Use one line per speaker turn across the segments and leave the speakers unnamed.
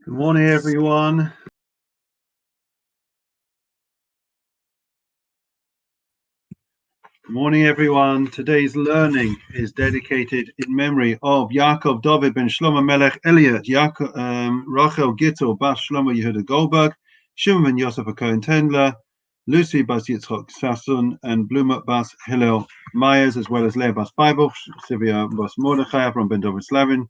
Good morning, everyone. Good morning, everyone. Today's learning is dedicated in memory of Yaakov David ben Shlomo Melech Elliot, Rachel Gittel bas Shlomo Yehuda Goldberg, Shimon ben Yosef Cohen Tendler, Lucy bas Yitzchok Sasson, and Bluma bas Hillel Myers, as well as Leah bas Bible, Sylvia bas Mordechai, Avram ben David Slavin,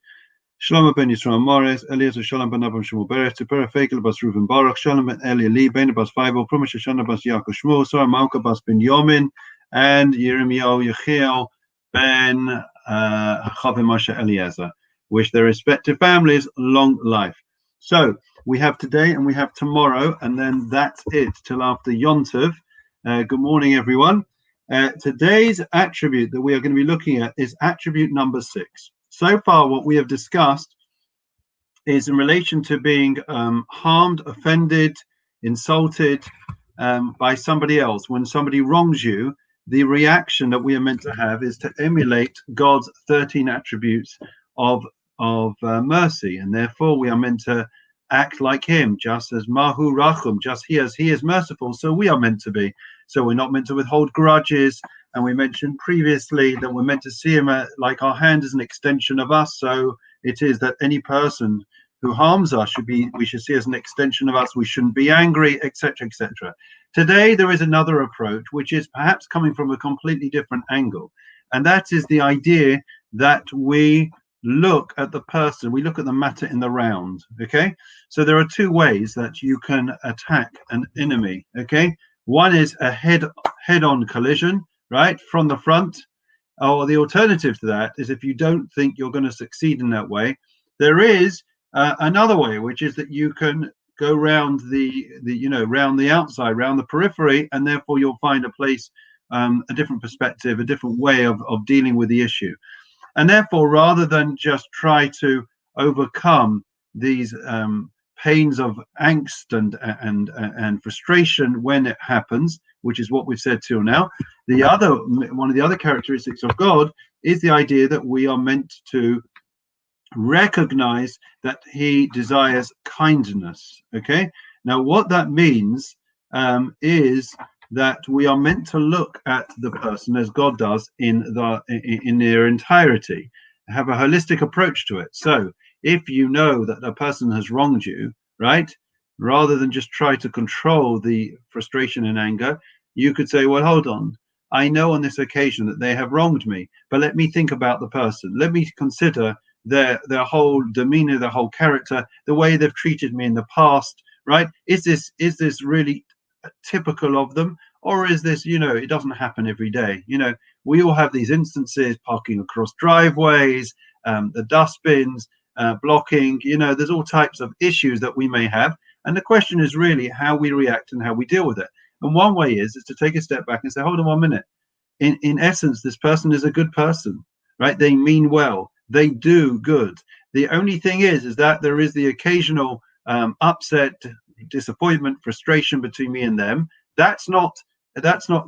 Shlomo ben Yisrael Morris, Eliezer Shalom ben Avram Shmuel Berech, Tipera Fekel bas Reuven Baruch, Shalom ben Elia Lee, Ben bas Bible, Prumish Shoshana bas Yaakov Shmuel, Sarah Malka bas Ben Yomin, and Yirmiyahu Yechiel ben Chavim Moshe Eliezer. Wish their respective families long life. So we have today and we have tomorrow, and then that's it till after Yom Tov. Good morning, everyone. Today's attribute that we are going to be looking at is attribute number 6. So far, what we have discussed is in relation to being harmed, offended, insulted by somebody else. When somebody wrongs you, the reaction that we are meant to have is to emulate God's 13 attributes of mercy, and therefore we are meant to act like Him, just as Mahu Rachum, just as He is merciful, so we are meant to be. So we're not meant to withhold grudges, and we mentioned previously that we're meant to see Him like our hand is an extension of us. So it is that any person who harms us we should see as an extension of us. We shouldn't be angry, etc., etc. Today there is another approach, which is perhaps coming from a completely different angle, and that is the idea that we look at the person, we look at the matter in the round. Okay, so there are two ways that you can attack an enemy. Okay, one is a head-on collision, right, from the front, or the alternative to that is if you don't think you're going to succeed in that way, there is another way, which is that you can go round round the outside, round the periphery, and therefore you'll find a place, a different perspective, a different way of dealing with the issue. And therefore, rather than just try to overcome these pains of angst and frustration when it happens, which is what we've said till now, one of the other characteristics of God is the idea that we are meant to recognize that He desires kindness. Okay, now what that means is that we are meant to look at the person as God does in their entirety, have a holistic approach to it. So if you know that a person has wronged you, right, rather than just try to control the frustration and anger, you could say, well, hold on, I know on this occasion that they have wronged me, but let me think about the person. Let me consider their whole demeanor, their whole character, the way they've treated me in the past, right? Is this really typical of them, or is this, it doesn't happen every day? We all have these instances, parking across driveways, the dustbins, blocking, there's all types of issues that we may have, and the question is really how we react and how we deal with it. And one way is to take a step back and say, hold on 1 minute, in essence, this person is a good person, right? They mean well, they do good. The only thing is that there is the occasional upset, disappointment, frustration between me and them. That's not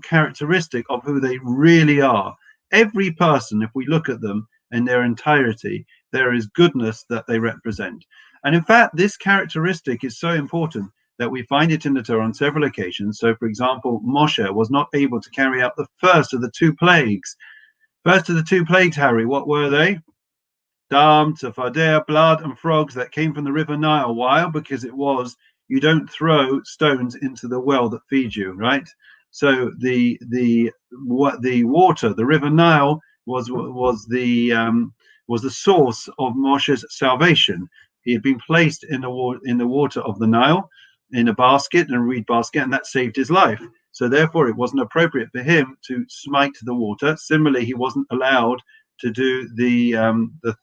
characteristic of who they really are. Every person, if we look at them in their entirety, there is goodness that they represent. And in fact, this characteristic is so important that we find it in the Torah on several occasions. So, for example, Moshe was not able to carry out the first of the two plagues. First of the two plagues, Harry, what were they? Dam, Tzafadeh, blood and frogs that came from the river Nile. Why? Because it was, you don't throw stones into the well that feeds you, right? So the water, the river Nile, was the source of Moshe's salvation. He had been placed in the water of the Nile in a basket, a reed basket, and that saved his life. So therefore, it wasn't appropriate for him to smite the water. Similarly, he wasn't allowed to do the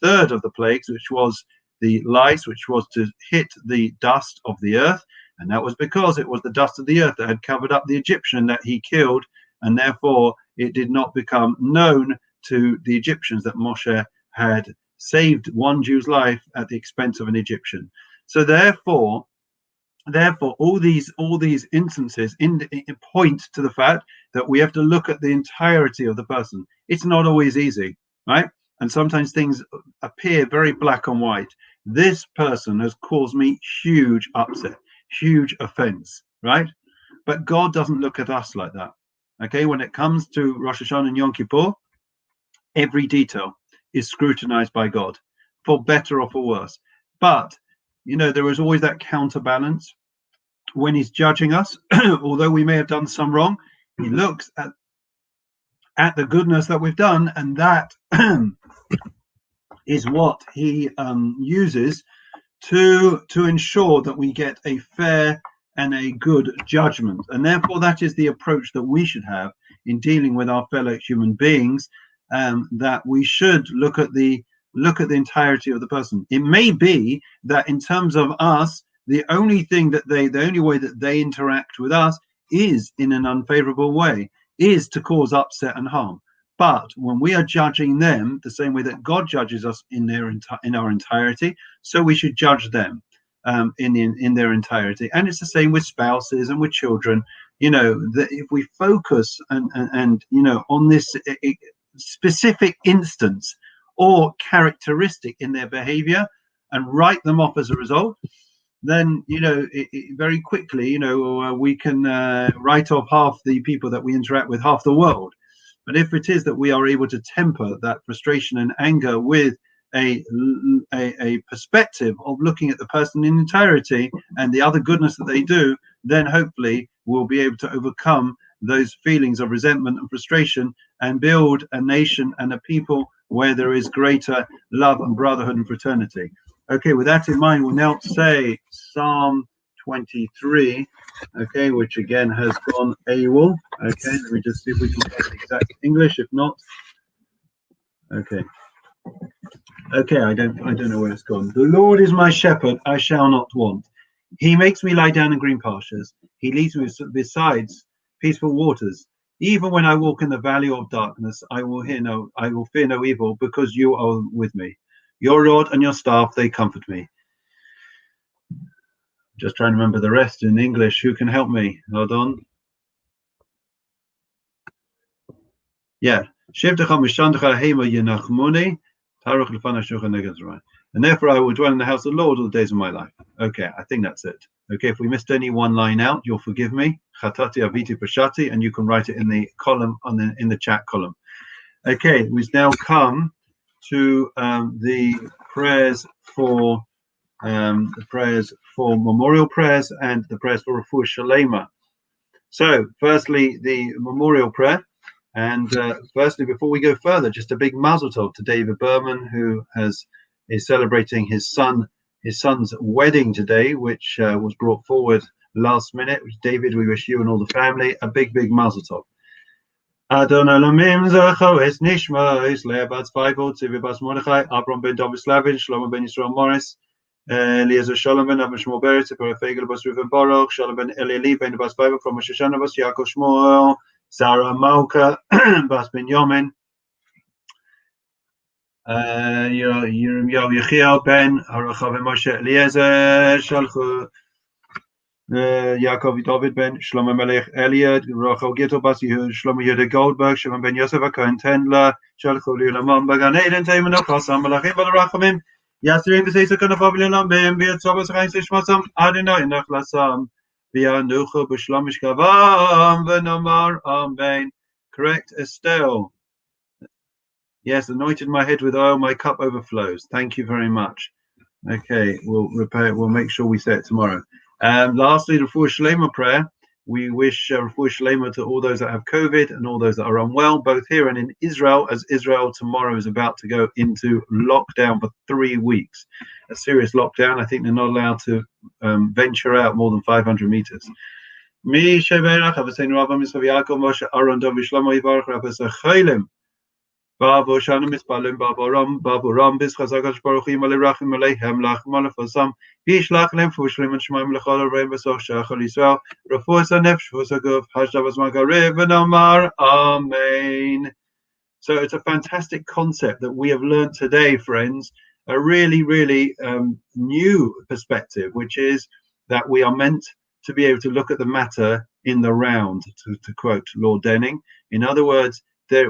third of the plagues, which was the lice, which was to hit the dust of the earth, and that was because it was the dust of the earth that had covered up the Egyptian that he killed, and therefore it did not become known to the Egyptians that Moshe had saved one Jew's life at the expense of an Egyptian. So therefore all these instances point to the fact that we have to look at the entirety of the person. It's not always easy, right? And sometimes things appear very black and white. this person has caused me huge upset, huge offense, right? But God doesn't look at us like that. Okay, when it comes to Rosh Hashanah and Yom Kippur, every detail is scrutinized by God, for better or for worse. But, there is always that counterbalance when he's judging us. Although we may have done some wrong, he looks at the goodness that we've done, and that is what he uses to ensure that we get a fair and a good judgment. And therefore, that is the approach that we should have in dealing with our fellow human beings. That we should look at the entirety of the person. It may be that in terms of us, the only way that they interact with us is in an unfavorable way, is to cause upset and harm. But when we are judging them the same way that God judges us in our entirety, so we should judge them in their entirety. And it's the same with spouses and with children. That if we focus and on this specific instance or characteristic in their behavior and write them off as a result, then very quickly we can write off half the people that we interact with, half the world. But if it is that we are able to temper that frustration and anger with a perspective of looking at the person in entirety and the other goodness that they do, then hopefully we'll be able to overcome those feelings of resentment and frustration and build a nation and a people where there is greater love and brotherhood and fraternity. Okay, with that in mind, we'll now say Psalm 23, okay, which again has gone AWOL. Okay, let me just see if we can get the exact English. If not, okay, I don't know where it's gone. The Lord is my shepherd; I shall not want. He makes me lie down in green pastures. He leads me beside peaceful waters. Even when I walk in the valley of darkness, I will fear no evil, because you are with me. Your rod and your staff, they comfort me. Just trying to remember the rest in English. Who can help me? Hold on. Yeah. And therefore I will dwell in the house of the Lord all the days of my life. Okay, I think that's it. Okay, if we missed any one line out, you'll forgive me. Chatati aviti pashati, and you can write it in the column in the chat column. Okay, we've now come to the prayers for memorial prayers and the prayers for Refuah Shalema. So, firstly, the memorial prayer. And firstly, before we go further, just a big mazel tov to David Berman, who is celebrating his son's wedding today, which was brought forward last minute. David, we wish you and all the family a big mazel tov. Adon Elohim Zacho Es Nishma Es Leah Bat Spivol Tzivi Bas Mordechai Abram Ben David Slavin Shlomo Ben Yisrael Morris Eliezer Shalom Ben Avin Shmuel Beretz Tzipora Fegel Bas Reuven Baruch Shalom Ben Elieli Ben Bas Spivol from Rosh Hashanah Bas Yaakov Shmuel Sarah Malka Bas Ben Yomin Yirmiyahu Yechiel Ben Harachav Moshe Eliezer Shalchu Yaakov David Ben Shlomo Melech Elliot, Rachel Gittel Bas Shlomo Yehuda Goldberg, Shimon Ben Yosef Cohen Tendler, Shalchu Lilamam Bagan Eden Tayman Ochasam Malachim Balarachamim, Yasrim Beseisa Kanafavil Lambim, Viatzobas Rein Sishmasam, Adonai Nachlasam, Vianuchu Bishlomish Kavam, Venamar Amen. Correct, Estelle. Yes, anointed my head with oil, my cup overflows. Thank you very much. Okay, we'll make sure we say it tomorrow. Lastly, the Refuah Shalema prayer. We wish Refuah Shalema to all those that have COVID and all those that are unwell, both here and in Israel, as Israel tomorrow is about to go into lockdown for 3 weeks. A serious lockdown. I think they're not allowed to venture out more than 500 meters. Babu Shanam Mispalim Babu Ram Bis Khazakash Baruchim Alirachim Aleihem Lachmal Fasam Bishlach Lem Fushlim and Shmaim Lachal Rebbe Sochach Israel Rafus and Nefshusagov Hashavas Magarev and Amar Amen. So it's a fantastic concept that we have learned today, friends. A really new perspective, which is that we are meant to be able to look at the matter in the round, to quote Lord Denning. In other words,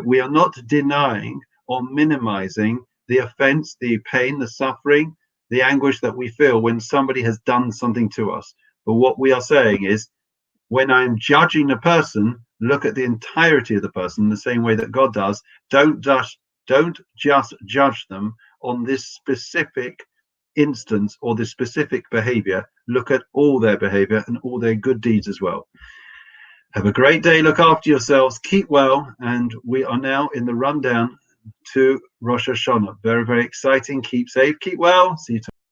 we are not denying or minimizing the offense, the pain, the suffering the anguish that we feel when somebody has done something to us. But what we are saying is, when I'm judging a person, look at the entirety of the person the same way that God does. Don't just judge them on this specific instance or this specific behavior. Look at all their behavior and all their good deeds as well. Have a great day. Look after yourselves. Keep well. And we are now in the rundown to Rosh Hashanah. Very, very exciting. Keep safe. Keep well. See you tomorrow.